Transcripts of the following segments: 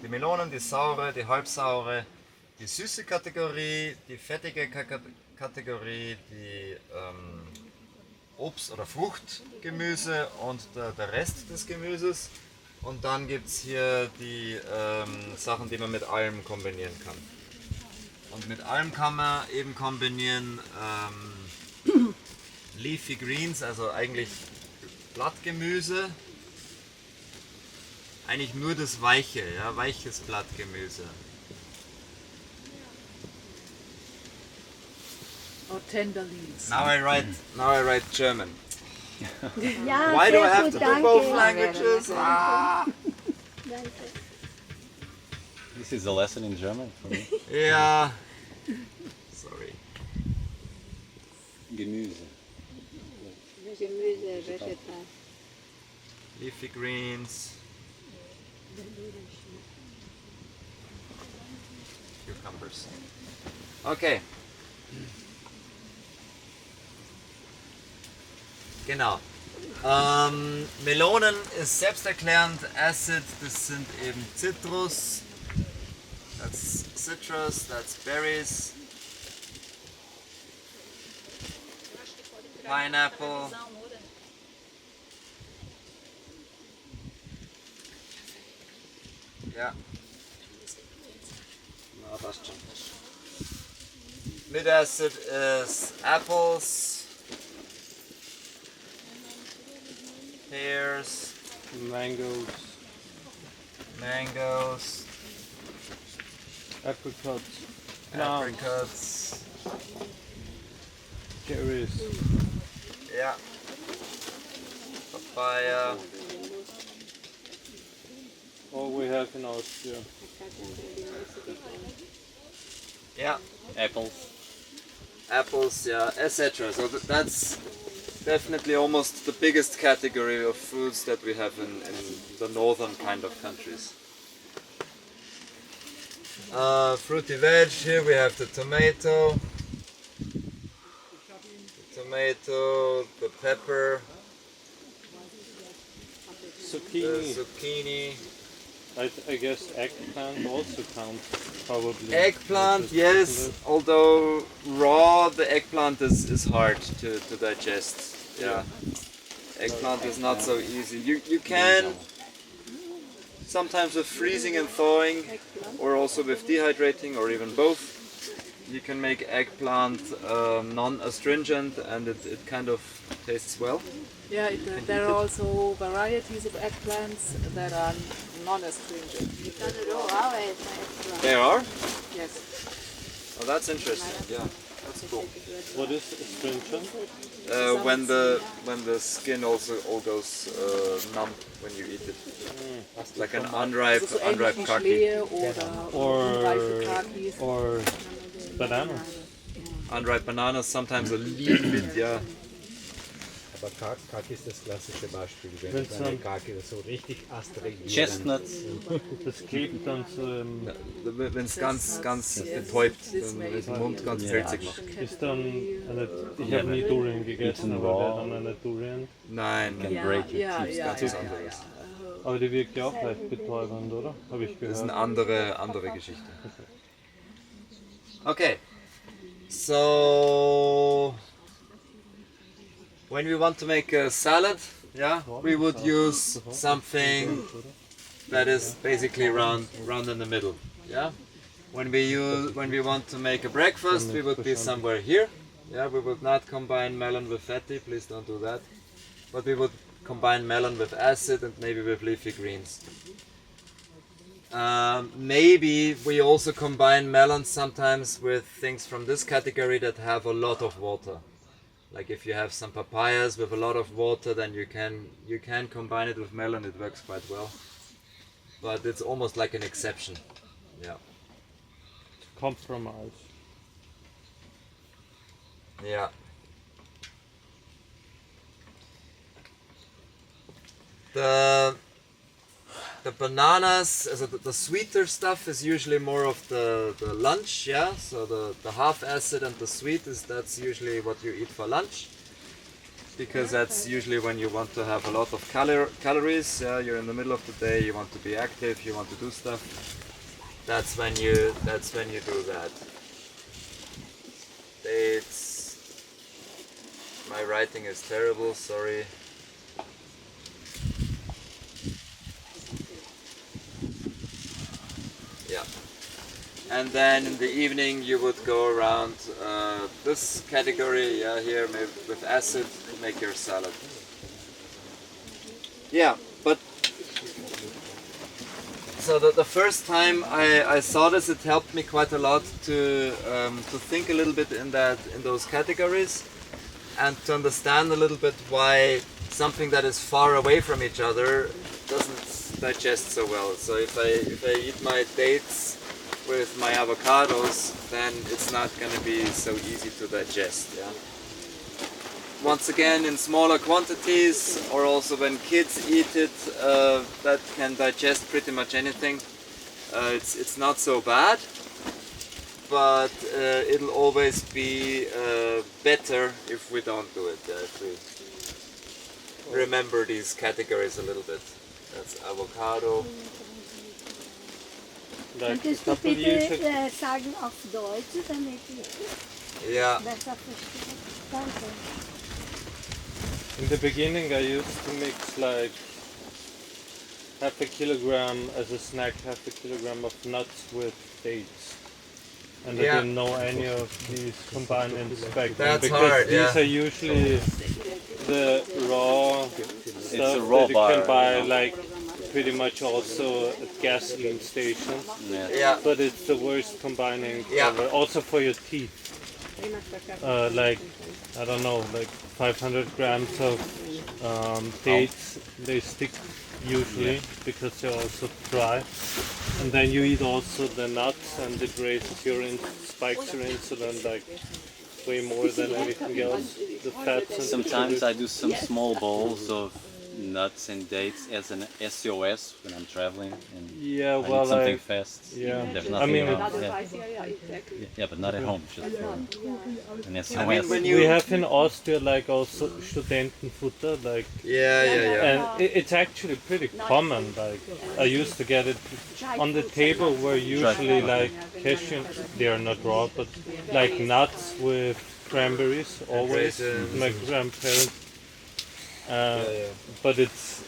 Die Melonen, die saure, die halbsaure, die süße Kategorie, die fettige Kategorie, die Obst- oder Fruchtgemüse und der Rest des Gemüses. Und dann gibt es hier die Sachen, die man mit allem kombinieren kann. Und mit allem kann man eben kombinieren Leafy Greens, also eigentlich Blattgemüse. Eigentlich nur das Weiche, ja, weiches Blattgemüse. Or tender leaves. Now I write German. Ja, Why do I sehr have gut, to do danke. both languages? Ah! Danke. This is a lesson in German for me. Ja. Sorry. Gemüse. Gemüse, Vegetal. Leafy greens. Cucumbers. Okay. Genau. Melonen ist selbsterklärend. Acid, das sind eben Zitrus. That's citrus, that's berries. Pineapple. Ja. Na, passt schon. Mid acid is apples, pears, Mangoes, mangoes, apricots, plums, apricots. cherries, Yeah. Papaya. all we have in Austria. Yeah. Apples. Apples, yeah, etc. So that's definitely almost the biggest category of foods that we have in the northern kind of countries. Fruity veg, here we have the tomato, the pepper, the Zucchini. zucchini. I guess eggplant also counts, probably. Eggplant, Just yes, isn't it? although raw the eggplant is hard to digest. Yeah. Eggplant is not so easy. You can sometimes with freezing and thawing, or also with dehydrating, or even both, you can make eggplant non-astringent and it kind of tastes well. Yeah, there are also varieties of eggplants that are non-astringent. There are? Yes. Oh, that's interesting. Yeah, that's cool. What is astringent? When the skin also all goes numb when you eat it. Like an unripe Also so ähnlich wie kaki. Schlehe oder unreife Kakis. Or banana. Unripe bananas, sometimes a little bit, yeah. Aber Kaki ist das klassische Beispiel. Wenn Wenn's du eine dann- Kaki so richtig astrig Chestnuts. Das klebt dann so Wenn es ganz betäubt, dann ist im Mund ganz filzig macht. ist dann eine, ich habe nie Durian gegessen, aber wäre dann eine Durian. Nein, Ja, break your ja, teeth. ja, ganz ja, was ja, anderes. Aber die wirkt ja auch leicht betäubend, oder? Habe ich Das ist gehört. eine andere Geschichte. Okay, so when we want to make a salad, yeah, we would use something that is basically round in the middle, yeah. When we want to make a breakfast, we would be somewhere here. Yeah, we would not combine melon with fatty, please don't do that. But we would combine melon with acid and maybe with leafy greens. Maybe we also combine melons sometimes with things from this category that have a lot of water. Like if you have some papayas with a lot of water, then you can combine it with melon. It works quite well. But it's almost like an exception. Yeah. Compromise. Yeah. The bananas, so the sweeter stuff is usually more of the lunch, yeah. So the half acid and the sweet that's usually what you eat for lunch. because that's usually when you want to have a lot of calories. Yeah, you're in the middle of the day, you want to be active, you want to do stuff. That's when you do that. Dates. My writing is terrible, sorry. Yeah. And then in the evening you would go around this category, yeah, here maybe with acid to make your salad. Yeah, but so the first time I saw this, it helped me quite a lot to think a little bit in those categories and to understand a little bit why something that is far away from each other doesn't digest so well. So if I eat my dates with my avocados, then it's not going to be so easy to digest. Yeah. Once again, in smaller quantities, or also when kids eat it, that can digest pretty much anything. It's not so bad, but it'll always be better if we don't do it. If we remember these categories a little bit. That's avocado. Könntest du bitte sagen auf Deutsch, damit ich Ja. besser verstehe? Danke. In the beginning I used to mix like half a kilogram as a snack, half a kilogram of nuts with dates. And I Yeah. didn't know any of these combined back then That's because hard, these yeah. are usually the raw stuff a raw that you bar, can buy you know. like pretty much also at gasoline stations. Yeah. Yeah. But it's the worst combining Yeah. ever. Also for your teeth. Like, I don't know, like 500 grams of dates, they stick usually because they're also dry. And then you eat also the nuts and it raises your spikes your insulin like way more than anything else. The fats and Sometimes the I do some small bowls of nuts and dates as an SOS when I'm traveling and yeah, I well, need something fast. yeah. There's I nothing mean, around. Yeah, but not at home. Just for an SOS. I mean, when we you have in Austria like also Studentenfutter, like, yeah. and it's actually pretty common. Like I used to get it on the table were usually like cashew. They are not raw, but like nuts with cranberries always. raisins. My grandparents. But it's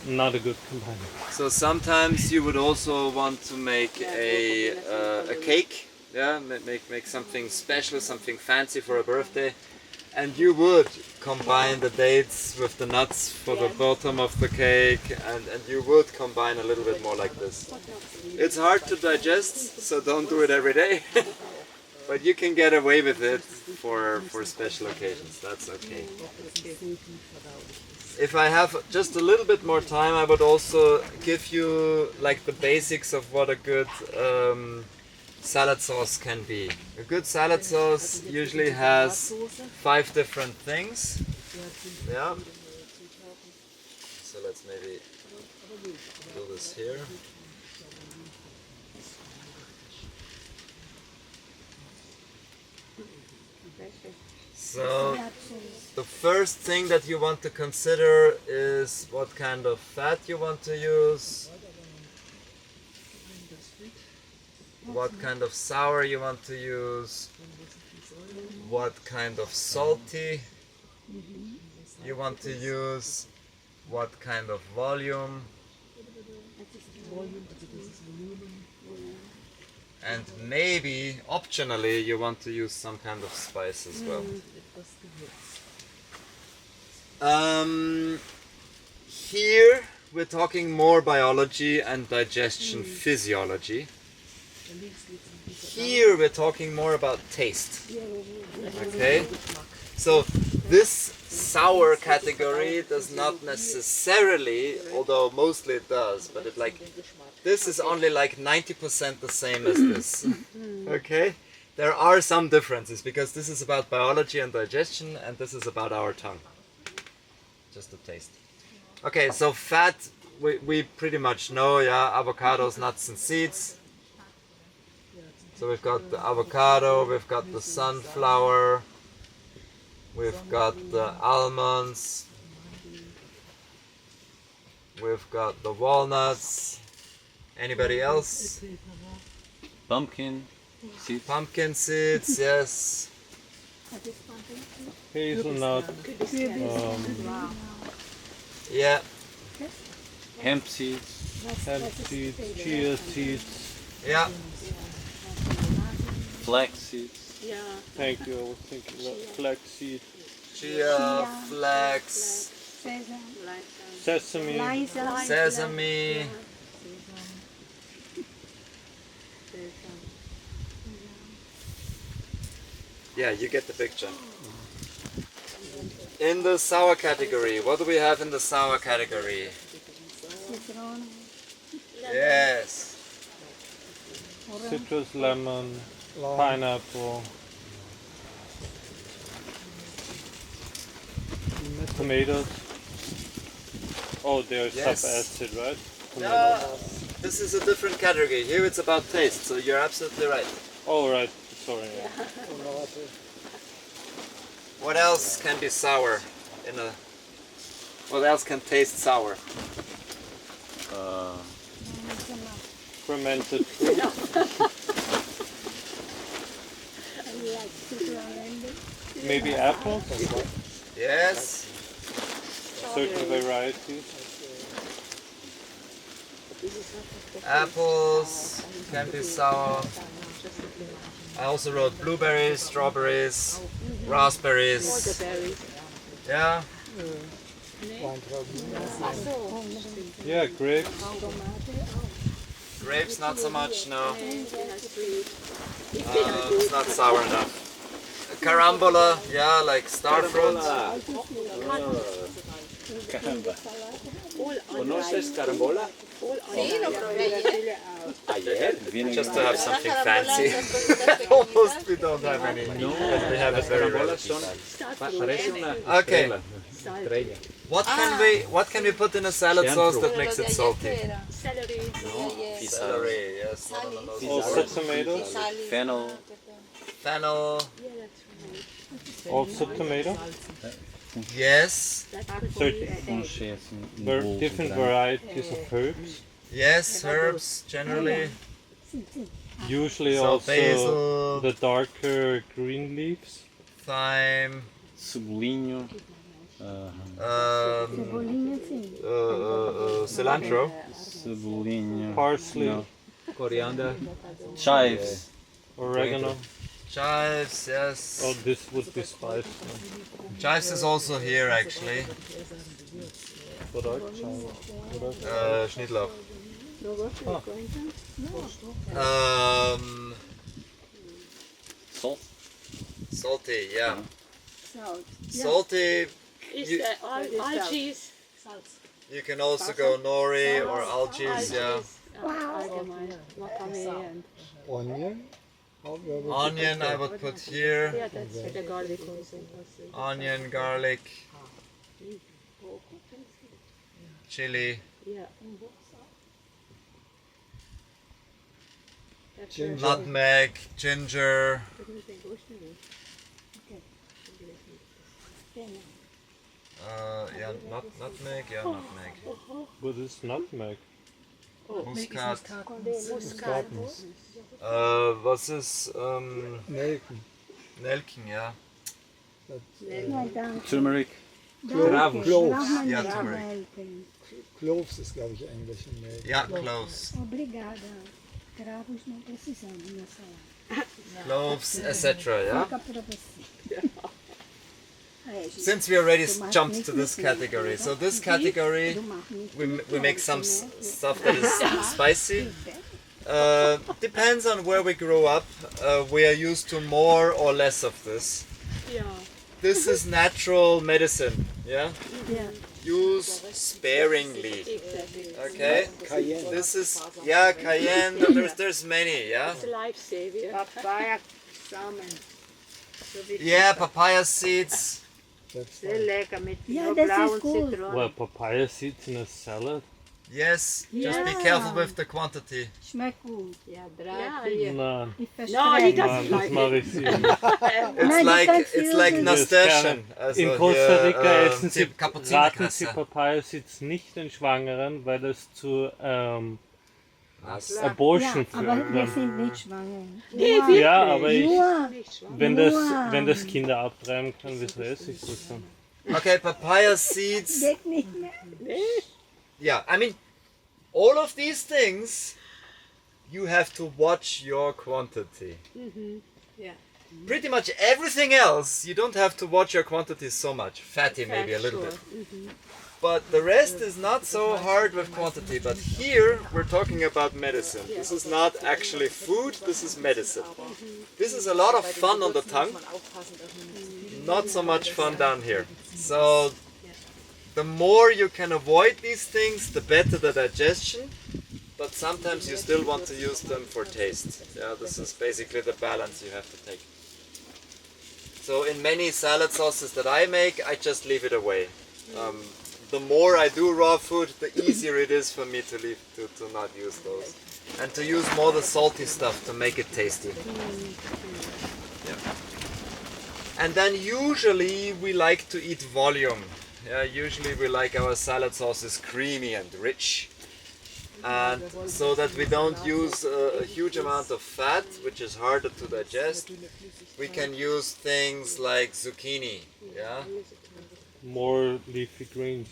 not a good combination. So sometimes you would also want to make a cake, yeah, make something special, something fancy for a birthday, and you would combine the dates with the nuts for the bottom of the cake, and you would combine a little bit more like this. It's hard to digest, so don't do it every day, but you can get away with it for special occasions. That's okay. If I have just a little bit more time, I would also give you like the basics of what a good salad sauce can be. A good salad sauce usually has 5 different things. Yeah. So let's maybe do this here. So the first thing that you want to consider is what kind of fat you want to use, what kind of sour you want to use, what kind of salty you want to use, what kind of volume, and maybe optionally you want to use some kind of spice as well. Here we're talking more biology and digestion physiology. Here we're talking more about taste. Okay? So this sour category does not necessarily, although mostly it does, but it like this is only like 90% the same as this. Okay? There are some differences because this is about biology and digestion and this is about our tongue. Just the taste. Okay, so fat we pretty much know, yeah, avocados, nuts and seeds. So we've got the avocado, we've got the sunflower, We've got the almonds. We've got the walnuts. Anybody else? Pumpkin seeds. Pumpkin seeds, yes. Hazelnut, Yeah. Hemp seeds. hemp seeds, chia seeds. Yeah. Flax seeds. Thank you, I was thinking about flax seed, Chia, flax, sesame, sesame. Yeah, you get the picture. In the sour category, what do we have in the sour category? Yes. citrus, lemon, pineapple, tomatoes. Oh, they're Yes. sub-acid, right? Yeah, this is a different category. Here it's about taste, so you're absolutely right. Oh, right. Sorry. Yeah. What else can be sour in a? What else can taste sour? Fermented fruit. Maybe apples. Yes. Certain varieties. Apples can be sour. I also wrote blueberries, strawberries, raspberries. Yeah. Yeah, grapes. Grapes not so much, no. It's not sour enough. Carambola, yeah, like star fruit. Caramba. ¿Conoces carambola? Ayer. Just to have something fancy. Almost we don't have any. No, We have it very carambolas relative. son, parece una Okay. estrella. What can we put in a salad sauce that makes it salty? Celery. Celery, yes. Also tomatoes. Fennel. Fennel, Also tomato. yes. Certain different varieties of herbs. Yes, herbs generally. Usually So also basil. the darker green leaves. Thyme, Cebolinho. cilantro, Cebolinho. Parsley, No. Coriander. Chives. oregano. chives, yes. Oh, this would be spice. Chives is also here actually. Schnittlauch. Salt. Salty, yeah. Salty. You, Algaes. you can also go nori or algaes, yeah. Onion. Onion I would put here. Yeah, that's the garlic also. Onion, garlic, chili. Yeah. Nutmeg, ginger. Yeah, nutmeg, yeah, nutmeg. What is nutmeg? Muskat. Muskat. Was ist Nelken. Nelken, ja. Turmeric. Cloves. Ja, turmeric. Cloves ist, glaube ich, Englisch in Nelken. Ja, cloves. Obrigada. Cravos não precisamos na salada. Cloves, etc. Yeah. Fica pra você. Since we already jumped to this category, so this category we make some stuff that is spicy. Depends on where we grow up. We are used to more or less of this. Yeah. This is natural medicine. Yeah. Yeah. Use sparingly. Exactly. Okay. Cayenne. This is cayenne. There's many. Yeah. It's a lifesaver. Papaya Samen. Yeah, papaya seeds. That's Sehr lecker mit Ja, nur das blauen ist gut. Zitronen. Well, papaya seeds in a salad. Yes, just be Yeah. careful with the quantity. Schmeckt gut. Ja, Nein, Ich No, he verspreche. doesn't nein, das like mache it. ich nicht. It's Nein, like die kannst it's du like so- nasturtian. Also In Costa Rica hier, essen sie, die Kapuzinerkresse. raten sie Papayasitz nicht den Schwangeren, weil es zu Abortion Ja, aber führen wir kann. sind nicht schwanger. Ja, aber ich, Nur, Nicht schwanger. wenn das Kinder abtreiben kann, wieso esse ich das dann? Okay, papaya seeds. geht nicht mehr. Yeah, I mean, all of these things, you have to watch your quantity. Yeah. Pretty much everything else, you don't have to watch your quantity so much. Fatty maybe a little bit. But the rest is not so hard with quantity. But here we're talking about medicine. This is not actually food, this is medicine. This is a lot of fun on the tongue, not so much fun down here. So the more you can avoid these things, the better the digestion. But sometimes you still want to use them for taste. Yeah, this is basically the balance you have to take. So in many salad sauces that I make, I just leave it away. The more I do raw food, the easier it is for me to not use those. And to use more the salty stuff to make it tasty. Yeah. And then usually we like to eat volume. Yeah, usually we like our salad sauces creamy and rich. And so that we don't use a huge amount of fat, which is harder to digest, we can use things like zucchini. Yeah, More leafy greens.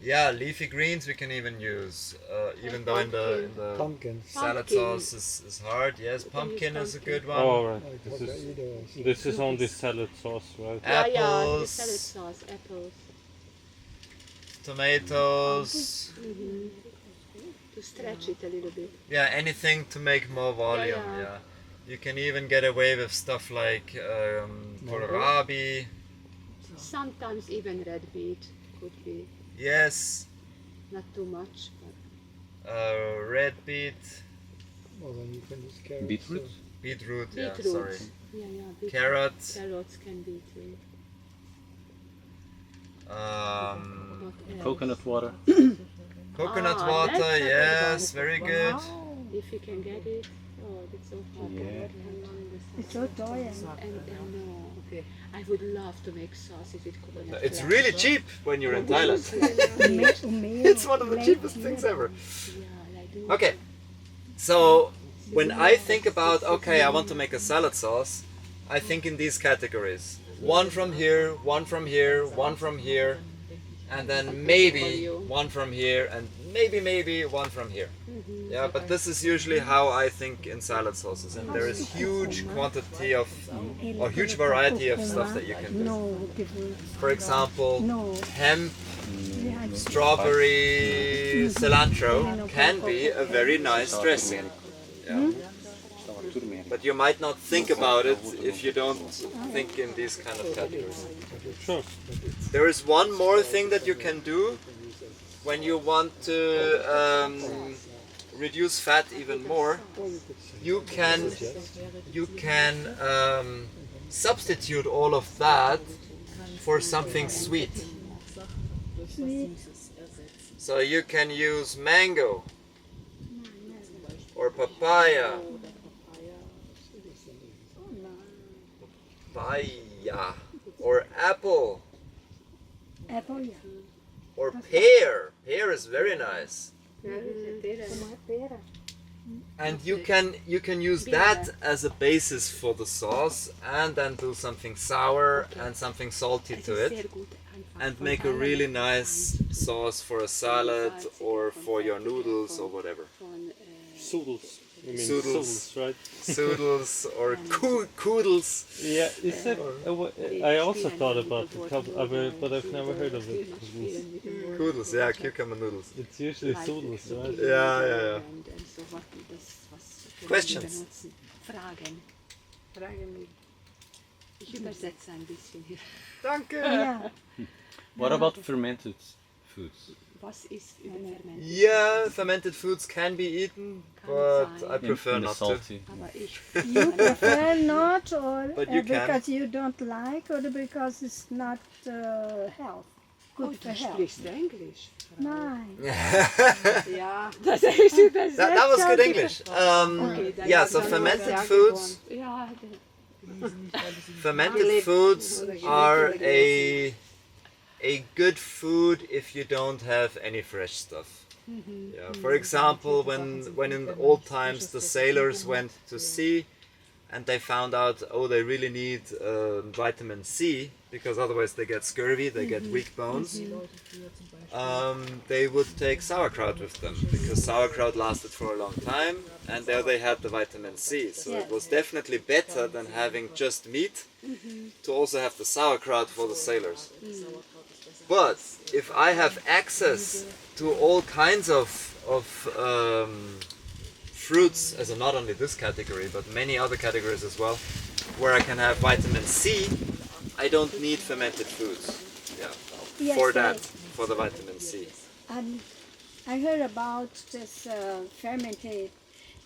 yeah, leafy greens we can even use, even though in the Pumpkin. salad sauce is hard. Yes, pumpkin is a good one. Oh, right. Hokkaido. This is only salad sauce, right? Yeah, the Apples, salad sauce, apples. tomatoes. To stretch it a little bit. Yeah, anything to make more volume. Yeah. Yeah, you can even get away with stuff like kohlrabi. Sometimes even red beet could be Yes, not too much. But red beet, Well, then you can use carrots. Beetroot? beetroot. Yeah, beetroot. sorry. Yeah, beetroot. Carrot. Carrots can be too. Um, What else? Coconut water. coconut Ah, water. that's a good Yes, one. very good. If you can get it. Oh, that's so hard. Yeah. Ist so teuer. And no. I would love to make sauces with coconut. It's water. really cheap when you're in Thailand. Mehl, It's one of the cheapest things ever. Yeah, I do. Okay, so when I think about, okay, I want to make a salad sauce, I think in these categories. One from here, one from here, one from here, and then maybe one from here, and maybe one from here. Yeah, but this is usually how I think in salad sauces, and there is huge quantity of, or huge variety of stuff that you can do. No, Gewürz. For example, No. hemp, Wie heißt es? strawberry, cilantro can be a very nice dressing. Yeah. But you might not think about it if you don't think in these kind of categories. Sure. There is one more thing that you can do when you want to reduce fat even more. You can substitute all of that for something sweet. So you can use mango or papaya. Papaya or apple Apple, ja. or pear. Pear is very nice. Beere. And you can use that as a basis for the sauce and then do something sour and something salty to it and make a really nice sauce for a salad or for your noodles or whatever. Soodles. You mean Soodles. soodles, right? Soodles or koodles. Yeah, is that? I also thought about it, but I've never heard of it. Koodles, yeah, cucumber noodles. It's usually soodles, right? Yeah. Questions? Fragen. Ich übersetze ein bisschen hier. Danke. Ja. What about fermented foods? Was ist fermentiert? Yeah, fermented foods can be eaten, but I prefer In the not to. salty. Aber ich You prefer not, or But you can. because you don't like, or because it's not health? good for health. Sprichst du Englisch? Nein. Ja, das ist übersetzt. That was good English. Yeah, so fermented foods. Ja, Fermented foods are a good food if you don't have any fresh stuff. Yeah. For example, when in old times the sailors went to sea and they found out, oh, they really need vitamin C because otherwise they get scurvy, they get weak bones. They would take sauerkraut with them because sauerkraut lasted for a long time, and there they had the vitamin C. So it was definitely better than having just meat to also have the sauerkraut for the sailors. But if I have access to all kinds of fruits, as not only this category, but many other categories as well, where I can have vitamin C, I don't need fermented foods. Yeah, for that, for the vitamin C. I heard about this fermented.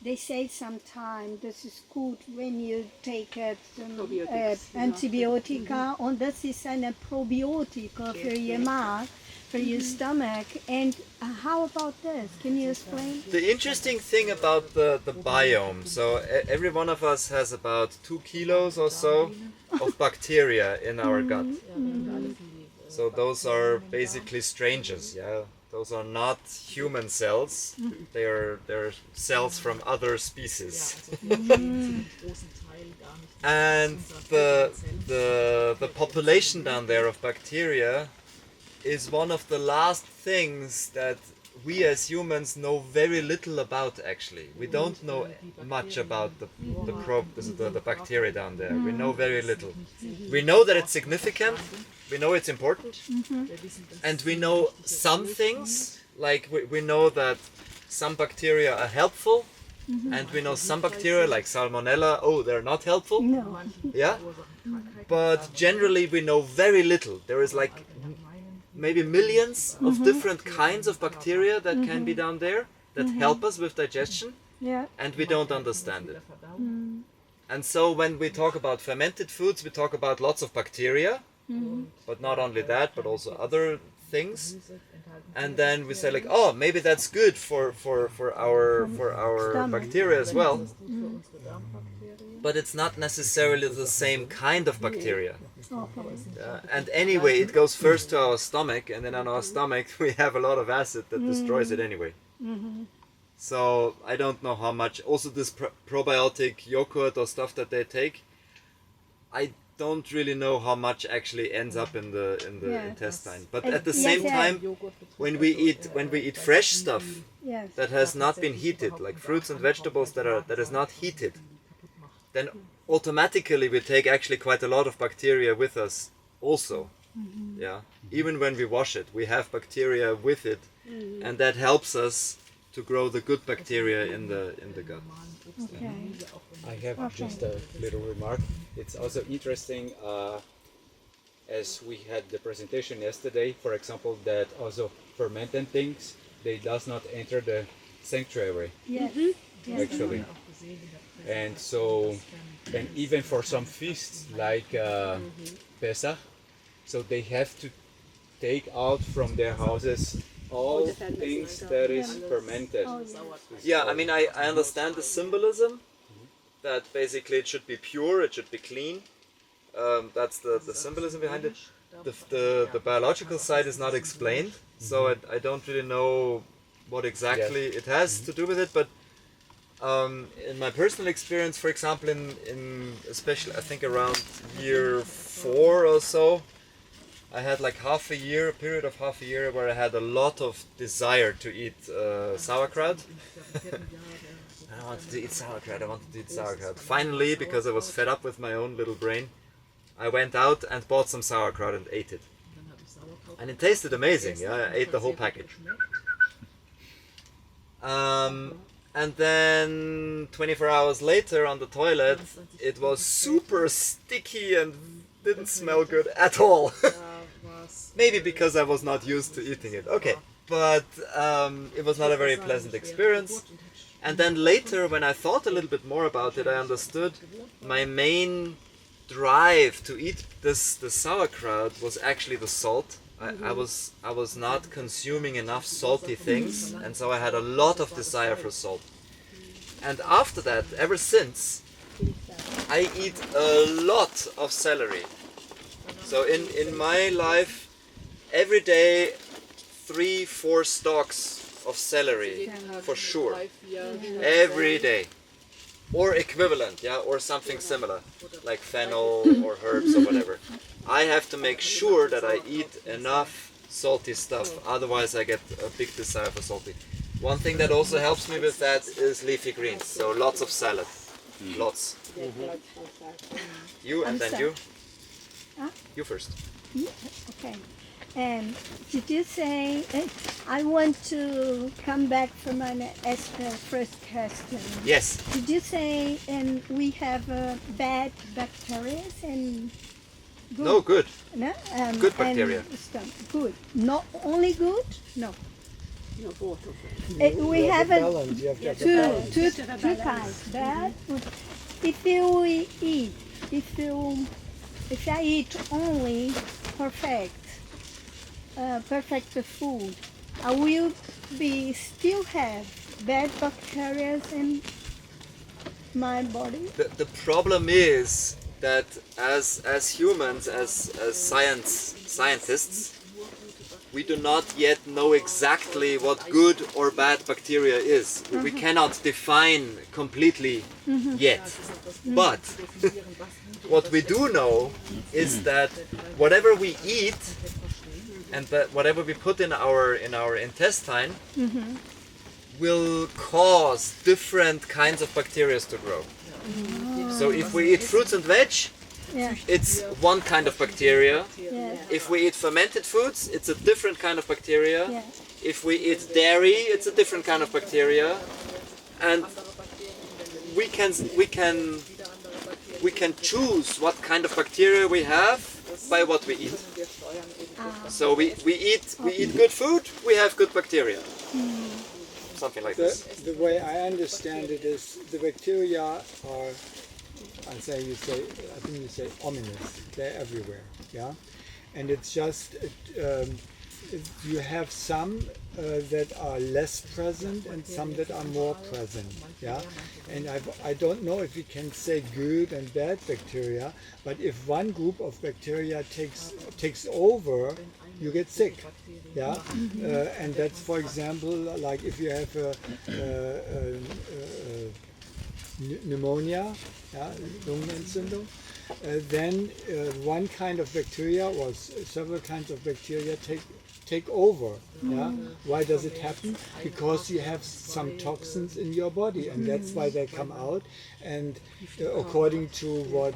They say sometimes this is good when you take Antibiotika, und das ist eine Probiotika für your mouth, for your stomach. And how about this? Can you explain? The interesting thing about the biome, so every one of us has about 2 kilos or so of bacteria in our gut. So those are basically strangers, yeah. Those are not human cells. They're cells from other species. And the population down there of bacteria is one of the last things that we as humans know very little about. Actually, we don't know much about the bacteria down there. We know very little. We know that it's significant. We know it's important, and we know some things, like we know that some bacteria are helpful, and we know some bacteria like Salmonella, oh, they're not helpful. No. Yeah, but generally we know very little. There is like maybe millions of different kinds of bacteria that can be down there that help us with digestion, and we don't understand it. And so when we talk about fermented foods, we talk about lots of bacteria, but not only that, but also other things. And then we say like, oh, maybe that's good for our bacteria as well. But it's not necessarily the same kind of bacteria. And anyway, it goes first to our stomach, and then on our stomach we have a lot of acid that destroys it anyway. So I don't know how much. Also, this probiotic yogurt or stuff that they take, I don't really know how much actually ends up in the intestine. But at the same time, when we eat fresh stuff that has not been heated, like fruits and vegetables that is not heated, then automatically we take actually quite a lot of bacteria with us also. Yeah, even when we wash it, we have bacteria with it, and that helps us to grow the good bacteria in the gut. Okay. I have just a little remark. It's also interesting, as we had the presentation yesterday, for example, that also fermented things, they does not enter the sanctuary, actually. And so, and even for some feasts like Pesach, so they have to take out from their houses all things that is fermented. Yeah, I mean, I understand the symbolism, that basically it should be pure, it should be clean. That's the symbolism behind it. The biological side is not explained, so I don't really know what exactly it has to do with it, but in my personal experience, for example, in especially I think around year 4 or so, I had like a period of half a year where I had a lot of desire to eat sauerkraut. I wanted to eat sauerkraut. Finally, because I was fed up with my own little brain, I went out and bought some sauerkraut and ate it. And it tasted amazing, yeah, I ate the whole package. And then 24 hours later on the toilet, it was super sticky and didn't smell good at all. Maybe because I was not used to eating it. Okay, but it was not a very pleasant experience. And then later, when I thought a little bit more about it, I understood my main drive to eat the sauerkraut was actually the salt. I was not consuming enough salty things, and so I had a lot of desire for salt. And after that, ever since, I eat a lot of celery. So in my life, every day, 3-4 stalks of celery, for sure, every day. Or equivalent, yeah, or something similar, like fennel or herbs or whatever. I have to make sure that I eat enough salty stuff, otherwise I get a big desire for salty. One thing that also helps me with that is leafy greens, so lots of salad, lots. You and then you. You first. Okay. Did you say, I want to come back from my first question. Yes. Did you say, we have bad bacteria and good? No, good. No? Good bacteria. Good. Not only good? No. No, both of them. We have balance. You have to have the balance. two kinds. Bad. Good. If I eat only perfect food, I will still have bad bacteria in my body. The problem is that as humans, as scientists, we do not yet know exactly what good or bad bacteria is. We cannot define completely yet. But what we do know is that whatever we eat and that whatever we put in our intestine will cause different kinds of bacteria to grow. So if we eat fruits and veg, it's one kind of bacteria. If we eat fermented foods, it's a different kind of bacteria. If we eat dairy, it's a different kind of bacteria. And we can choose what kind of bacteria we have by what we eat. So we eat good food, we have good bacteria. Something like this. The way I understand it is the bacteria are, I think you say ominous. They're everywhere, yeah. And it's just you have some that are less present and some that are more present, yeah. And I don't know if we can say good and bad bacteria, but if one group of bacteria takes over, you get sick, yeah. And that's, for example, like if you have pneumonia, yeah, Lungenentzündung, then one kind of bacteria or several kinds of bacteria take over. Yeah? Why does it happen? Because you have some toxins in your body, and that's why they come out. And according to what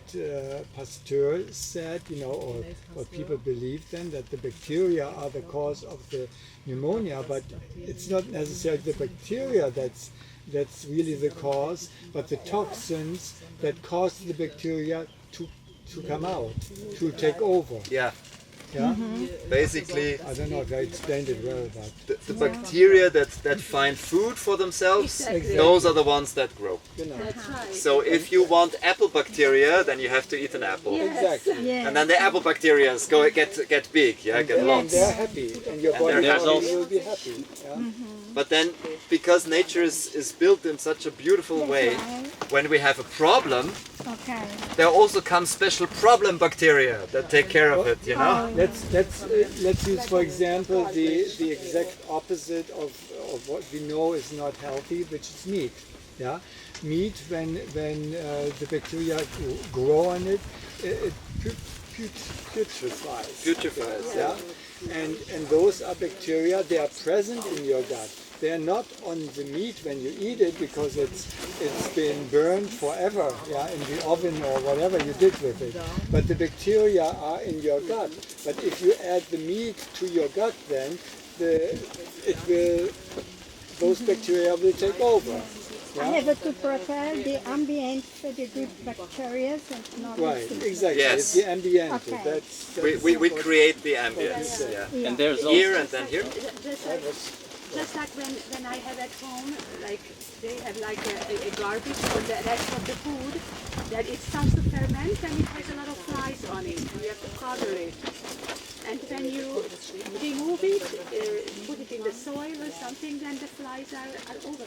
Pasteur said, or what people believe then, that the bacteria are the cause of the pneumonia, but it's not necessarily the bacteria that's really the cause, but the toxins that cause the bacteria to come out, to take over. Yeah. Yeah? Basically, I don't know if I explained it well, but the bacteria that find food for themselves, those are the ones that grow. That's right. So if you want apple bacteria, then you have to eat an apple. exactly. And then the apple bacteria get big, get And lots. they're happy, and your body they're happy. will be happy. Yeah? But then, because nature is built in such a beautiful way, when we have a problem, there also come special problem bacteria that take care of it, Let's use, for example, the exact opposite of what we know is not healthy, which is meat. Yeah, meat when the bacteria grow on it, it putrefies. Yeah, and those are bacteria. They are present in your gut. They are not on the meat when you eat it because it's been burned forever, in the oven or whatever you did with it. But the bacteria are in your gut. But if you add the meat to your gut, then those bacteria will take over. I have to prepare the ambient for the good bacteria and not right, exactly. Yes. It's the ambient. Okay. That's We create the ambience. Yeah. And there's Here also and then here. Just like when I have at home, like they have like a garbage or the rest of the food, that it starts to ferment and it has a lot of flies on it. You have to cover it. And when you remove it, put it in the soil or something, then the flies are over.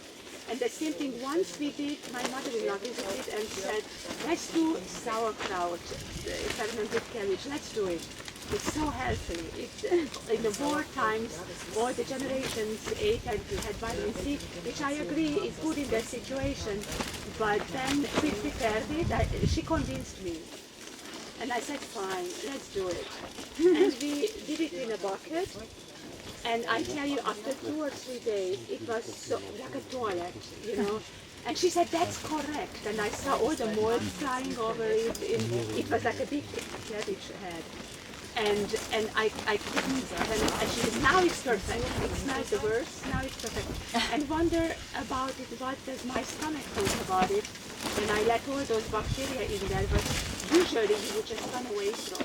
And the same thing, once we did, my mother-in-law visited and said, let's do sauerkraut, fermented cabbage, let's do it. It's so healthy. In the war times, all the generations ate and had vitamin C, which I agree is good in their situation. But then we prepared it, she convinced me. And I said, fine, let's do it. And we did it in a bucket. And I tell you, after 2 or 3 days, it was so, like a toilet, you know. And she said, that's correct. And I saw all the mold flying over it. It was like a big cabbage head. And I couldn't, and she said, now it's perfect. It smells the worst, now it's perfect. And wonder about it, what does my stomach think about it? And I let all those bacteria in there, but usually you would just run away from.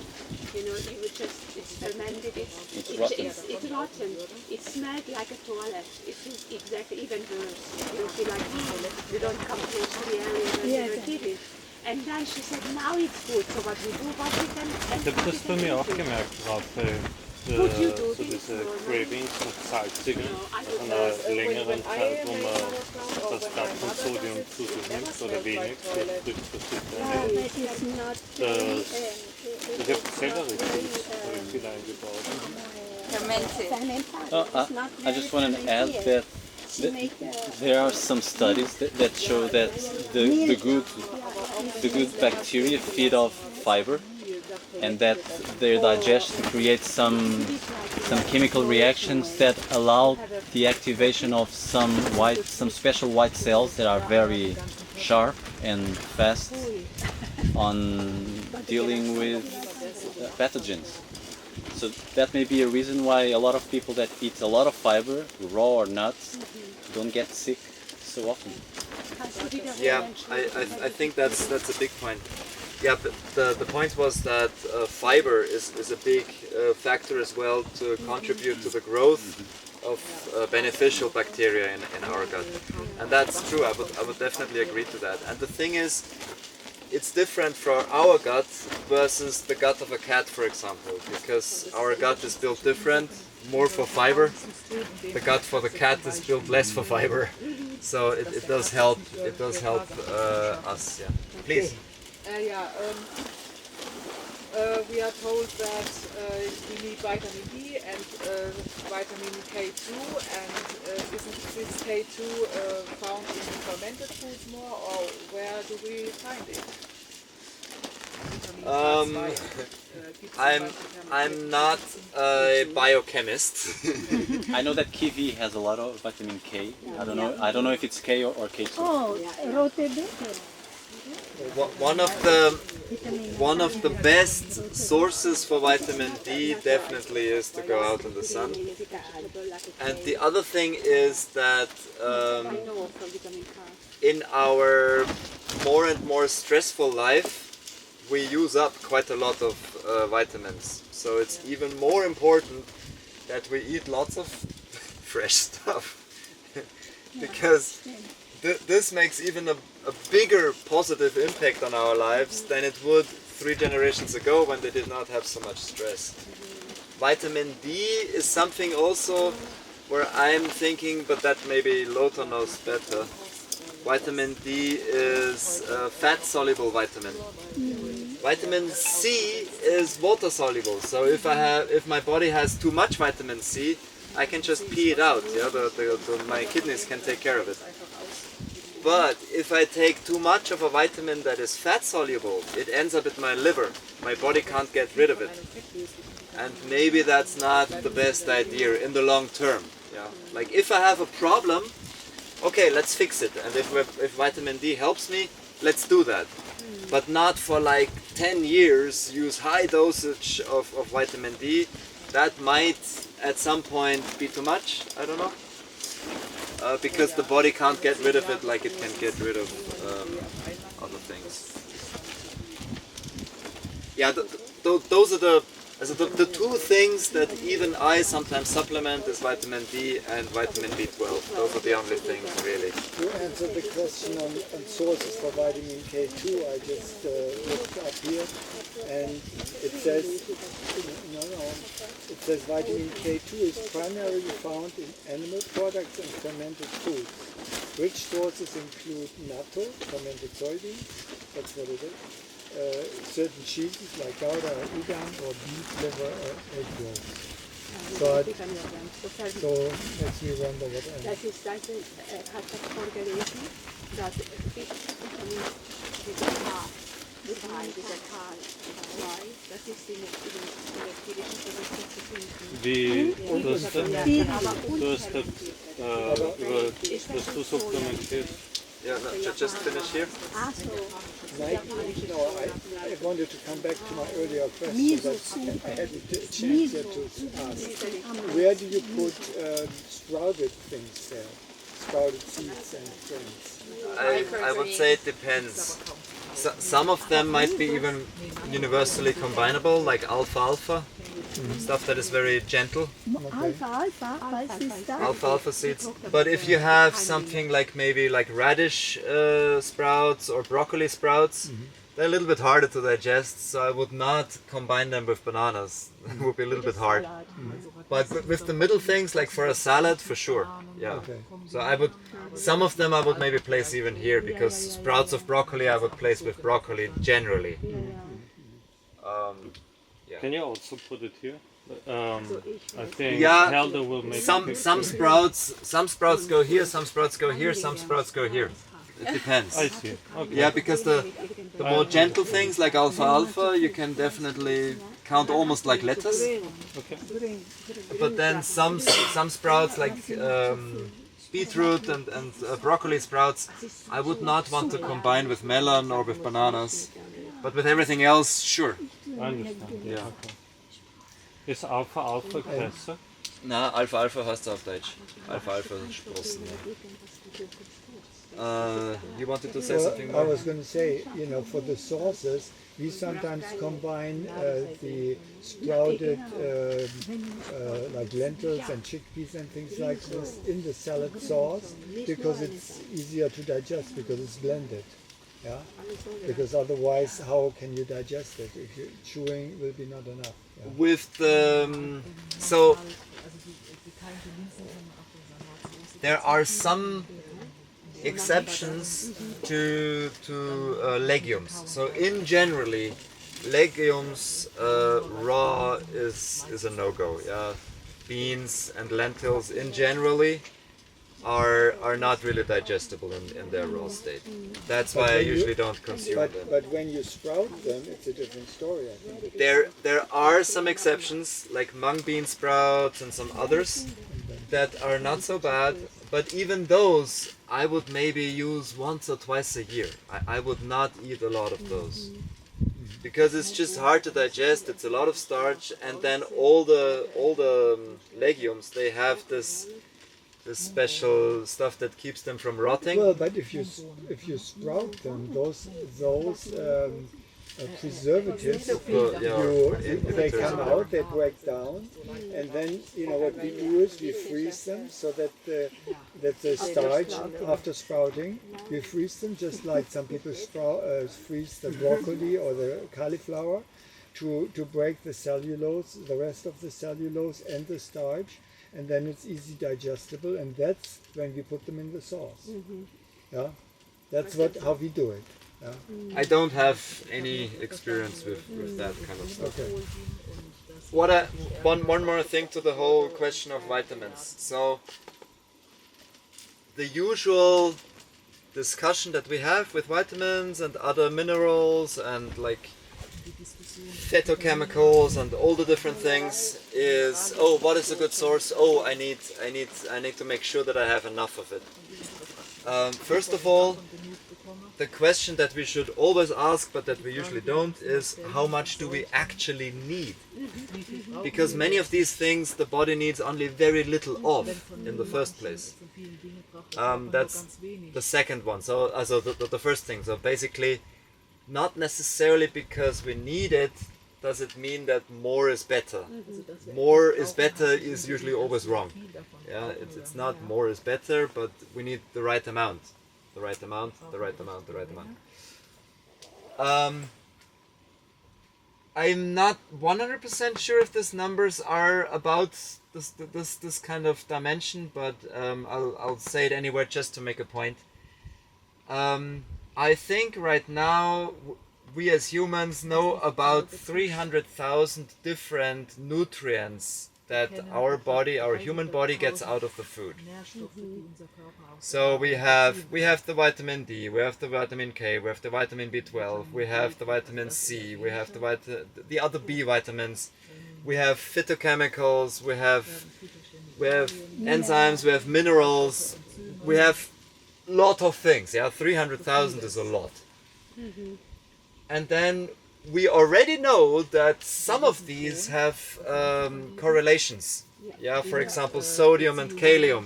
You know, you would just, it's fermented, it's rotten. It smelled like a toilet. It is exactly even worse. You feel like you don't come close to the area where you were kidding. And then she said, now it's good. So what we do, what we can... Ich habe das bei mir auch gemerkt, Raphael. So diese Cravings nach Salzigen nach einer längeren Zeit, wo man das Blatt von Sodium zu sich nimmt oder wenig, so trifft das ich habe Sellerie viel eingebaut. I just want to add that there are some studies that show that the good bacteria feed off fiber, and that their digestion creates some chemical reactions that allow the activation of some special white cells that are very sharp and fast on dealing with pathogens. So that may be a reason why a lot of people that eat a lot of fiber, raw or nuts, don't get sick so often. Yeah, I think that's a big point. Yeah, but the point was that fiber is a big factor as well to contribute to the growth of beneficial bacteria in our gut. And that's true, I would definitely agree to that. And the thing is, it's different for our gut versus the gut of a cat, for example, because our gut is built different, more for fiber. The gut for the cat is built less for fiber. So it does help. It does help us. Yeah. Please. We are told that we need vitamin D and vitamin K2, and isn't this K2 found in fermented foods more, or where do we find it? I'm not a biochemist. I know that kiwi has a lot of vitamin K. I don't know if it's K or K2. Oh, rote beete. One of the best sources for vitamin D definitely is to go out in the sun. And the other thing is that in our more and more stressful life, we use up quite a lot of vitamins. So it's even more important that we eat lots of fresh stuff. Because this makes even a bigger positive impact on our lives than it would 3 generations ago when they did not have so much stress. Vitamin D is something also where I'm thinking, but that maybe Lothar knows better. Vitamin D is a fat-soluble vitamin. Vitamin C is water-soluble, so if my body has too much vitamin C, I can just pee it out. Yeah, my kidneys can take care of it. But if I take too much of a vitamin that is fat-soluble, it ends up in my liver. My body can't get rid of it. And maybe that's not the best idea in the long term. Yeah? Like if I have a problem, okay, let's fix it. And if vitamin D helps me, let's do that. But not for like 10 years, use high dosage of vitamin D. That might at some point be too much, I don't know. Because the body can't get rid of it like it can get rid of other things. Yeah, those are Also the two things that even I sometimes supplement is vitamin D and vitamin B12. Those are the only things really. To answer the question on sources for vitamin K2, I just looked up here, and it says it says vitamin K2 is primarily found in animal products and fermented foods. Rich sources include natto, fermented soybeans, that's what it is. Certain cheeses like Gouda or Edam, or beef liver or egg yolks. So makes me wonder what else. Das ist, hat das vorgelesen, dass dieser K, dieser K2, das ist in der tierischen Produkte zu finden. Wie, du hast das du supplementiert. Yeah, no, just finish here. I wanted to come back to my earlier question, but I hadn't a chance yet to ask. Where do you put sprouted things there? Sprouted seeds and things? I would say it depends. Some of them might be even universally combinable, like alfalfa, stuff that is very gentle. Alfalfa seeds. But if you have something like maybe like radish sprouts or broccoli sprouts, they're a little bit harder to digest, so I would not combine them with bananas. It would be a little bit hard. But with the middle things, like for a salad, for sure. Yeah. So I would, some of them I would maybe place even here, because sprouts of broccoli I would place with broccoli generally. Yeah. Can you also put it here? I think Yeah, Helder will make some sprouts go here, some sprouts go here, some sprouts go here. It depends. I see. Okay. Yeah, because the more gentle things like alfalfa, you can definitely count almost like lettuce. Okay. But then some sprouts like beetroot and broccoli sprouts, I would not want to combine with melon or with bananas. But with everything else, sure. I understand. Yeah. Okay. Ist Alpha Kresse? Na, Alfalfa heißt auf Deutsch. Alfalfa Sprossen. You wanted to say something more? I was going to say, for the sauces, we sometimes combine the sprouted like lentils and chickpeas and things like this in the salad sauce, because it's easier to digest because it's blended. Yeah, because otherwise, how can you digest it? If you chewing will be not enough. Yeah. With the so there are some exceptions to legumes. So in generally, legumes raw is a no-go. Yeah, beans and lentils in generally are not really digestible in their raw state. That's why I usually don't consume them. But when you sprout them, it's a different story, I think. There are some exceptions, like mung bean sprouts and some others that are not so bad, but even those I would maybe use once or twice a year. I would not eat a lot of those, because it's just hard to digest. It's a lot of starch, and then all the legumes, they have this special stuff that keeps them from rotting. Well, but if you sprout them, those preservatives, they come out, they break down, and then what we do is we freeze them so that the starch, after sprouting, we freeze them just like some people freeze the broccoli or the cauliflower to break the cellulose, the rest of the cellulose and the starch, and then it's easy digestible, and that's when we put them in the sauce. Yeah, that's how we do it. Yeah. I don't have any experience with that kind of stuff. Okay. One more thing to the whole question of vitamins. So the usual discussion that we have with vitamins and other minerals and like phytochemicals and all the different things is, oh, what is a good source? Oh, I need to make sure that I have enough of it. First of all, the question that we should always ask, but that we usually don't, is how much do we actually need? Because many of these things the body needs only very little of in the first place. That's the second one. So the first thing. So basically, not necessarily because we need it does it mean that more is better. More is better is usually always wrong. Yeah, it's not more is better, but we need the right amount. The right amount, the right amount, the right amount. I'm not 100% sure if these numbers are about this kind of dimension, but I'll say it anyway just to make a point. I think right now we as humans know about 300,000 different nutrients that our body, our human body, gets out of the food. So we have the vitamin D, we have the vitamin K, we have the vitamin B12, we have the vitamin C, we have the other B vitamins, we have phytochemicals, we have enzymes, we have minerals, we have lot of things. Yeah, 300,000 is a lot. And then we already know that some of these have correlations. Yeah, for example, sodium and kalium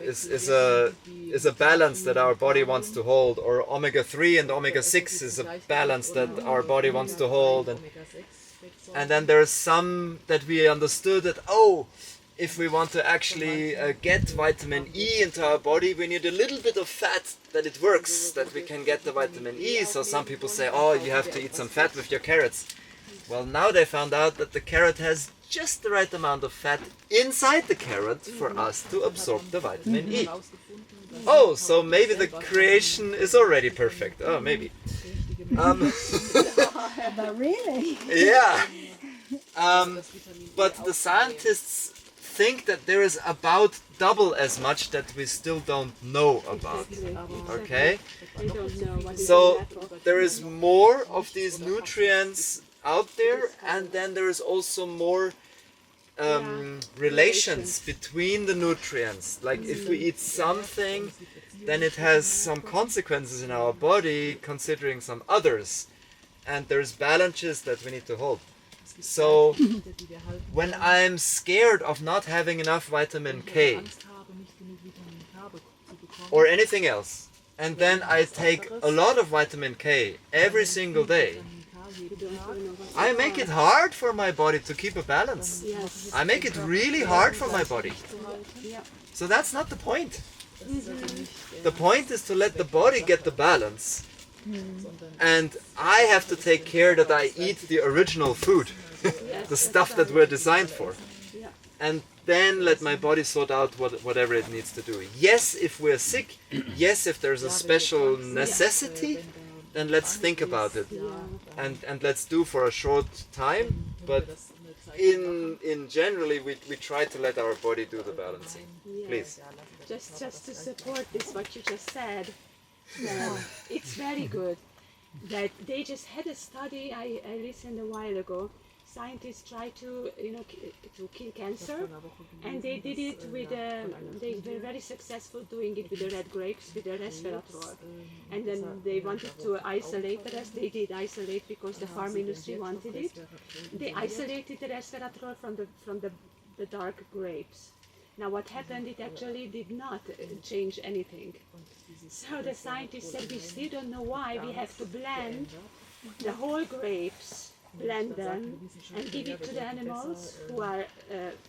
is a balance that our body wants to hold, or omega-3 and omega-6 is a balance that our body wants to hold, and then there's some that we understood that, oh, if we want to actually get vitamin E into our body, we need a little bit of fat that it works, that we can get the vitamin E. So some people say, oh, you have to eat some fat with your carrots. Well, now they found out that the carrot has just the right amount of fat inside the carrot for us to absorb the vitamin E. Oh, so maybe the creation is already perfect. Oh, maybe. But really? Yeah. But the scientists think that there is about double as much that we still don't know about. Okay? So there is more of these nutrients out there, and then there is also more relations between the nutrients. Like if we eat something, then it has some consequences in our body considering some others, and there's balances that we need to hold. So when I'm scared of not having enough vitamin K or anything else, and then I take a lot of vitamin K every single day, I make it hard for my body to keep a balance. I make it really hard for my body. So that's not the point. The point is to let the body get the balance. And I have to take care that I eat the original food, the stuff that we're designed for. And then let my body sort out whatever it needs to do. Yes, if we're sick, yes, if there's a special necessity, then let's think about it. And let's do for a short time, but in generally we try to let our body do the balancing. Please. Just to support this, what you just said, it's very good that they just had a study I listened a while ago. Scientists try to to kill cancer, and they did it with they were very successful doing it with the red grapes, with the resveratrol, and then they wanted to isolate the rest. They did isolate because the farm industry wanted it. They isolated the resveratrol from the dark grapes. Now what happened, it actually did not change anything. So the scientists said, we still don't know why. We have to blend the whole grapes, blend them, and give it to the animals who are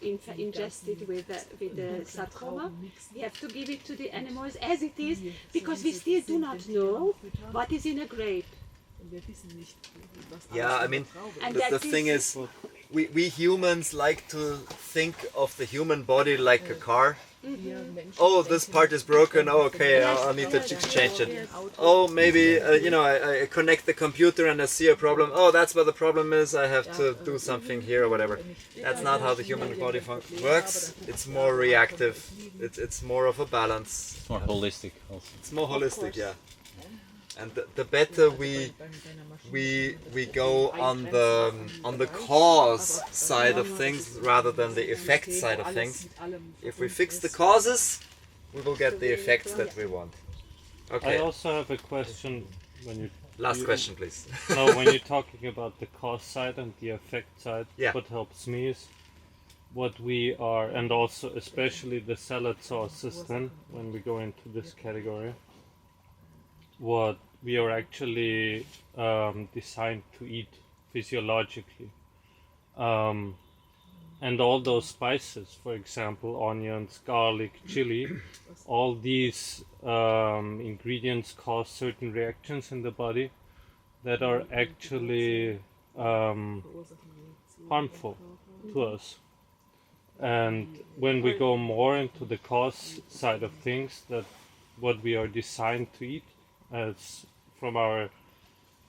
ingested with the sarcoma. We have to give it to the animals as it is, because we still do not know what is in a grape. Yeah, I mean, the thing is, we humans like to think of the human body like a car. Oh, this part is broken. Oh, okay, I'll need to change it. Oh, maybe I connect the computer and I see a problem. Oh, that's where the problem is. I have to do something here or whatever. That's not how the human body works. It's more reactive. It's more of a balance. It's more holistic also. It's more holistic, yeah. And the better we go on the cause side of things rather than the effect side of things. If we fix the causes, we will get the effects that we want. Okay. I also have a question when you... Last question, please. No, when you're talking about the cause side and the effect side, yeah. What helps me is what we are, and also especially the salad sauce system, when we go into this category, what we are actually designed to eat physiologically. And all those spices, for example, onions, garlic, chili, all these ingredients cause certain reactions in the body that are actually harmful to us. And when we go more into the cause side of things, that what we are designed to eat as from our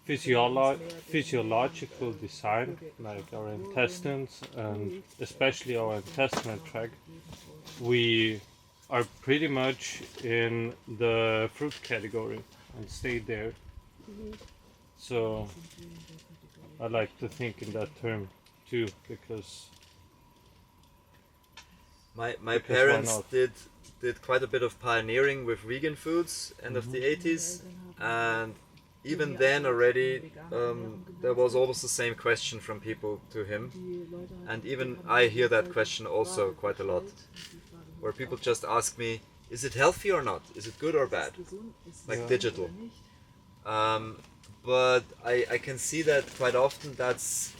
physiological design, like our intestines and especially our intestinal tract, we are pretty much in the fruit category and stay there. So I like to think in that term too, because my parents did quite a bit of pioneering with vegan foods end of the 80s, and even then already there was always the same question from people to him, and even I hear that question also quite a lot, where people just ask me, is it healthy or not? Is it good or bad? Like digital. But I can see that quite often that's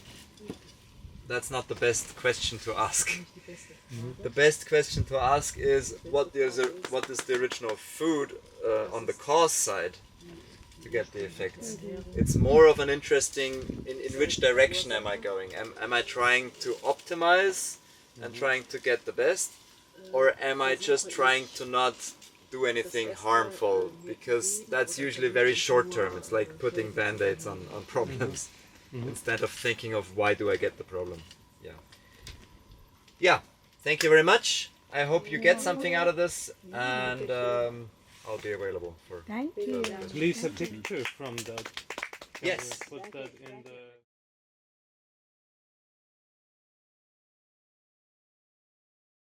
not the best question to ask. The best question to ask is what is the original food on the cause side to get the effects. It's more of an interesting in which direction am I going? Am I trying to optimize and trying to get the best, or am I just trying to not do anything harmful? Because that's usually very short term. It's like putting band-aids on problems instead of thinking of why do I get the problem. Yeah, thank you very much. I hope you get something out of this, and I'll be available for Thank you. please a picture from that. Yes. Put that in the